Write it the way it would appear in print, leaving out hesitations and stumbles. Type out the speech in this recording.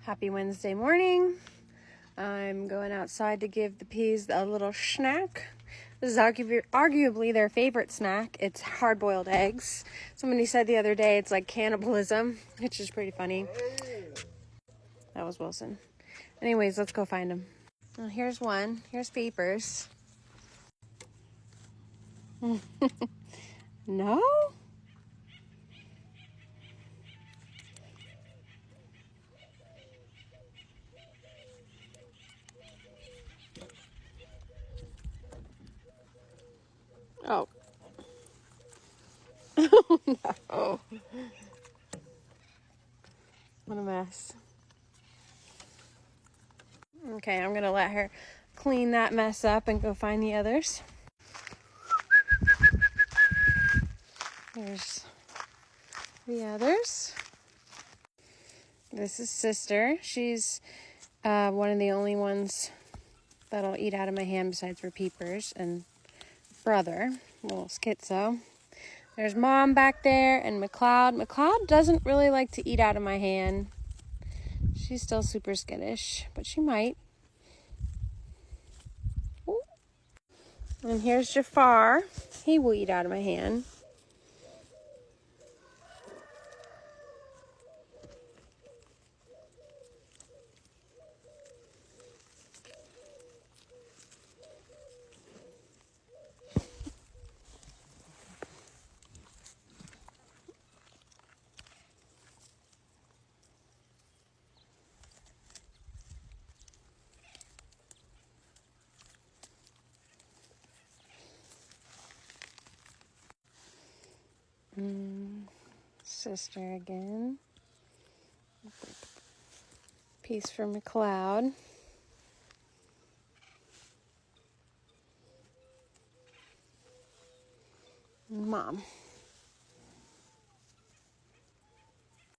Happy Wednesday morning. I'm going outside to give the peas a little snack. This is arguably their favorite snack. It's hard-boiled eggs. Somebody said the other day it's like cannibalism, which is pretty funny. That was Wilson. Anyways, let's go find them. Well, here's one. Here's Papers. No? Oh. Oh, no. What a mess. Okay, I'm going to let her clean that mess up and go find the others. Here's the others. This is Sister. She's one of the only ones that'll eat out of my hand besides for Peepers, and Brother, little schizo. There's Mom back there and McLeod. McLeod doesn't really like to eat out of my hand. She's still super skittish, but she might. Ooh. And here's Jafar. He will eat out of my hand. Sister again. Piece for McLeod. Mom.